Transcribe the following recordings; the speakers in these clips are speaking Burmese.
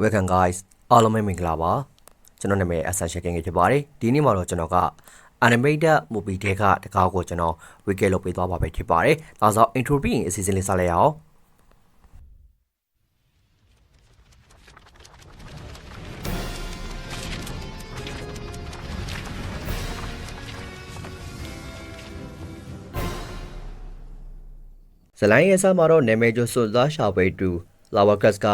Welcome guys အားလုံးပဲမင်္ဂလာပါကျွန်တော်နာမည် Ascension King ဖြစ်ပါတယ်ဒီနေ့မှာတော့ကျွန်တော်က animated movie တွေကတကားကိုကျွန်တော် recap လုပ်ပေးသွားပါပဲဖြစ်ပါတယ်ဒါဆို intro ပြီးရင်အစီအစဉ်လေးစလိုက်ရအောင်ဇလိုင်းရဲ့ဆာမှာတော့နာမည်ကျော်စွတ်သားရှာပွဲတူ Lava Cats က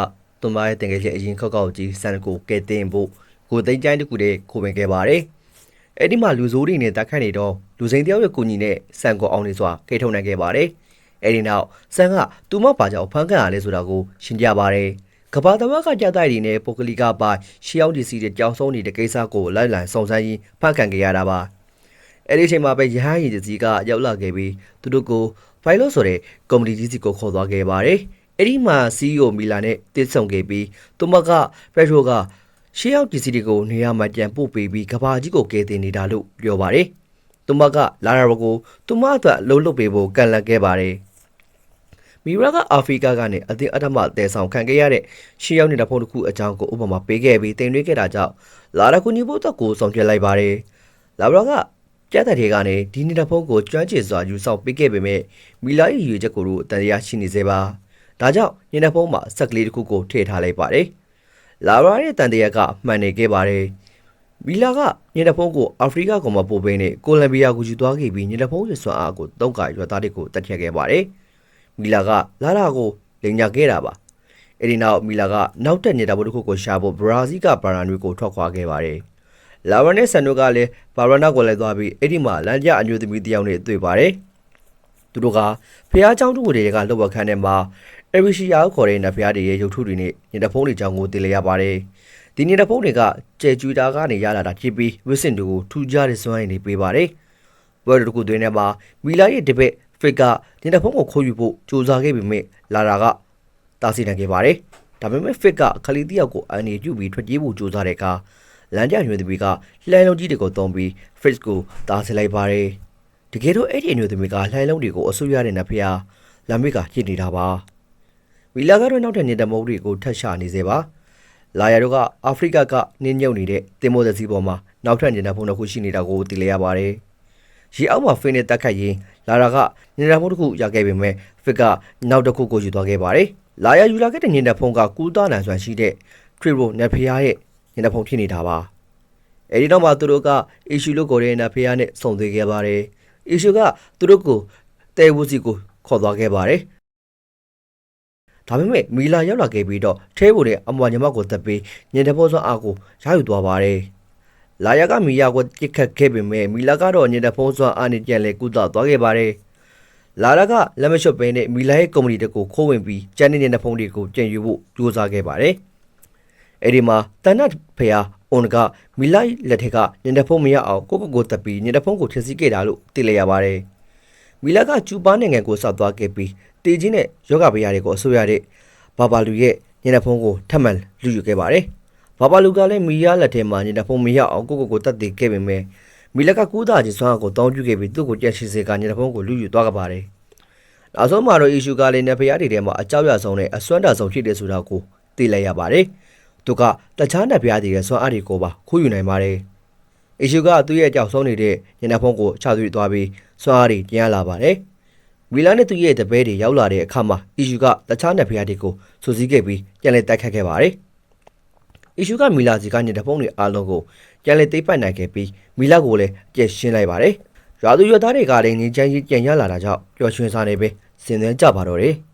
သူမရဲ့တင်ငယ်ချင်းအရင်ခောက်ကြီးစန်ကိုကဲတင်ဖို့ကိုသိန်းကျိုင်းတကူတဲ့ခိုးဝင်ခဲ့ပါတယ်။အဲ့ဒီမှာလူဆိုးတွေနဲ့တက်ခတ်နေတော့လူစိန်တယောက်ရဲ့ကိုညီနဲ့စန်ကိုအောင်နေစွာခိထုတ်နိုင်ခဲ့ပါတယ်။အဲ့ဒီနောက်စန်ကသူမပါကြောင်ဖန်ကန်ရလဲဆိုတာကိုရှင်းပြပါတယ်။ကဘာသမကကြတဲ့ဒီနဲ့ပိုကလီကပိုင်ရှီအောင်ဒီစီတဲ့ကြောင်ဆုံးနေတဲ့ကိစ္စကိုလိုက်လံစုံစမ်းရင်းဖန်ကန်ခဲ့ရတာပါ။အဲ့ဒီအချိန်မှာပဲရဟန်းရည်ကြီးကရောက်လာခဲ့ပြီးသူတို့ကိုဖိုင်လို့ဆိုတဲ့ကော်မတီကြီးစီကိုခေါ်သွားခဲ့ပါတယ်။အဲ့ဒီမှာ CEO မီလာနဲ့တစ်ဆုံခဲ့ပြီးသူမကဖက်ထရိုကရှေးရောက်ဒီစီတွေကိုနေရာမှာပြန်ပို့ပေးပြီးကဘာကြီးကိုကယ်တင်နေတာလို့ပြောပါတယ်။သူမကလာရာဘကိုသူမအတွက်လှုပ်ပေးဖို့ကန်လန့်ခဲ့ပါတယ်။မီရာကအာဖရိကကနေအသင်းအထမတဲဆောင်ခံခဲ့ရတဲ့ရှေးရောက်နေတဲ့ဖုန်းတစ်ခုအကြောင်းကိုဥပမာပေးခဲ့ပြီးတင်သွင်းခဲ့တာကြောင့်လာရာကူညီဖို့အတွက်ကိုဆောင်ပြလိုက်ပါတယ်။လာရာကကျက်တဲ့တွေကနေဒီနေတဲ့ဖုန်းကိုကျွမ်းကျင်စွာယူဆောင်ပေးခဲ့ပေမဲ့မီလာရဲ့ရည်ရွယ်ချက်ကိုတန်တရားရှိနေစေပါဒါကြောင့်ညနေဖုန်းမှာဆက်ကလေးတစ်ခုကိုထည့်ထားလိုက်ပါတယ်လာရာရဲ့တန်တရားကမှန်နေခဲ့ပါတယ်မီလာကညနေဖုန်းကိုအာဖရိကကောင်မပို့ပေးနဲ့ကိုလံဘီယာကိုယူသွားခဲ့ပြီးညနေဖုန်းရဲ့စွမ်းအားကိုတုံးကရွာသားတွေကိုတက်ချက်ခဲ့ပါတယ်မီလာကလာရာကိုလိန်ညာခဲ့တာပါအဲ့ဒီနောက်မီလာကနောက်တက်ညနေဘုတ်တစ်ခုကိုရှာဖို့ဘရာဇီးကဘာရန်တွေကိုထွက်ခွာခဲ့ပါတယ်လာဝါနဲ့ဆန်တို့ကလည်းဘာရနာကိုလည်းသွားပြီးအဲ့ဒီမှာလမ်းကျအမျိုးသမီးတယောက်နဲ့တွေ့ပါတယ်သူတို့ကဖះเจ้าတို့တွေကလှုပ်ဝက်ခန်းထဲမှာအရီရှိယာကိုခေါ်တဲ့နဖះတွေရဲ့ရုပ်ထုတွေနဲ့ညတဖုံးတွေကြောင့်ကိုတည်လျရပါတယ်ဒီညတဖုံးတွေကကျဲကျွေတာကနေရလာတာဖြစ်ပြီးဝစ်စင်တို့ကိုထူကြတဲ့စွမ်းရည်တွေပေးပါတယ်ဘယ်တို့ကိုတွင်ထဲမှာမီလာရဲ့တပည့်ဖစ်ကညတဖုံးကိုခိုးယူဖို့ကြိုးစားခဲ့ပေမဲ့လာတာကတားဆီးနိုင်ခဲ့ပါတယ်ဒါပေမဲ့ဖစ်ကခလီတယောက်ကိုအန်နေပြုတ်ပြီးထွက်ပြေးဖို့ကြိုးစားတဲ့အခါလမ်းကျညွှန်သမီးကလှိုင်းလုံးကြီးတွေကိုတုံးပြီး Fritz ကိုတားဆီးလိုက်ပါတယ်။တကယ်တော့အဲ့ဒီညွှန်သမီးကလှိုင်းလုံးတွေကိုအဆူရတဲ့နဖျားလမ်းမေးကကြည့်နေတာပါ။မီလာကတော့နောက်တဲ့ညတမုတ်တွေကိုထတ်ရှာနေစေပါ။လာယာတို့ကအာဖရိကကနင်းညုတ်နေတဲ့တင်မိုးသစီပေါ်မှာနောက်ထပ်ညတဖုံးတစ်ခုရှိနေတာကိုသိလျရပါတယ်။ရေအောက်မှာဖိနဲ့တက်ခတ်ရင်လာရာကညတဖုံးတစ်ခုရခဲ့ပေမဲ့ဖစ်ကနောက်တစ်ခုကိုယူသွားခဲ့ပါတယ်။လာယာယူလာခဲ့တဲ့ညတဖုံးကကူးသားနိုင်စွမ်းရှိတဲ့ Tribro နဖျားရဲ့ညနေဖုံးဖြစ်နေတာပါအဲဒီတော့မှသူတို့ကအီရှူလို့ခေါ်တဲ့နဖျားနဲ့ဆုံသေးခဲ့ပါတယ်အီရှူကသူတို့ကိုတဲဝူစီကိုခေါ်သွားခဲ့ပါတယ်ဒါပေမဲ့မီလာရောက်လာခဲ့ပြီးတော့ထဲဖို့နဲ့အမွာညမကိုတက်ပြီးညနေဖုံးစွမ်းအားကိုရယူသွားပါတယ်လာယာကမီယာကိုကြစ်ခတ်ခဲ့ပေမဲ့မီလာကတော့ညနေဖုံးစွမ်းအားနဲ့ပြန်လဲကုသသွားခဲ့ပါတယ်လာရာကလက်မလျှော့ပဲနဲ့မီလာရဲ့ကုမ္ပဏီတကူခိုးဝင်ပြီးကျန်တဲ့ညနေဖုံးတွေကိုကျန်ယူဖို့ကြိုးစားခဲ့ပါတယ်အဲ့ဒီမှာတန်နတ်ဖျားအွန်ကမီလိုက်လက်ထက်ကညနေဖုံးမရအောင်ကိုတက်ပြီးညနေဖုံးကိုထည့်စီခဲ့တာလို့သိလိုက်ရပါတယ်မီလာကကျူပါနိုင်ငံကိုဆက်သွားခဲ့ပြီးတေချင်းနဲ့ယောဂဗျာတွေကိုအဆိုရတဲ့ဘာဘာလူရဲ့ညနေဖုံးကိုထပ်မံလူယူခဲ့ပါတယ်ဘာဘာလူကလည်းမီယာလက်ထဲမှာညနေဖုံးမရအောင်ကိုတက်တည်ခဲ့ပေမဲ့မီလာကကူးသားချင်းစွမ်းကိုတောင်းကျခဲ့ပြီးသူ့ကိုကြက်ရှိစေကညနေဖုံးကိုလူယူသွားခဲ့ပါတယ်နောက်ဆုံးမှာတော့အီရှူကလည်းနဖျားတွေထဲမှာအကြောက်ရဆုံးနဲ့အစွမ်းတဆုံးဖြစ်တဲ့ဆိုတာကိုသိလိုက်ရပါတယ်သူကတခြားနဖျားတွေရဲ့စွမ်းအားတွေကိုပါခိုးယူနိုင်ပါတယ်။အီရှူကသူ့ရဲ့ကြောက်ဆုံးနေတဲ့ညနေဖုံးကိုချသွေးသွားပြီးစွမ်းအားတွေကျန်လာပါတယ်။မီလာနဲ့သူ့ရဲ့တပည့်တွေရောက်လာတဲ့အခါမှာအီရှူကတခြားနဖျားတွေကိုစူးစီးခဲ့ပြီးပြန်လည်တိုက်ခတ်ခဲ့ပါတယ်။အီရှူကမီလာစီကညနေဖုံးတွေအားလုံးကိုပြန်လည်သိမ်းပိုက်နိုင်ခဲ့ပြီးမီလာကိုလည်းအကျက်ရှင်းလိုက်ပါတယ်။ရွာသူရွာသားတွေကလည်းငင်းချမ်းကြီးကြံရလာတာကြောင့်ပျော်ရွှင်စားနေပဲစင်သွင်းကြပါတော့တယ်။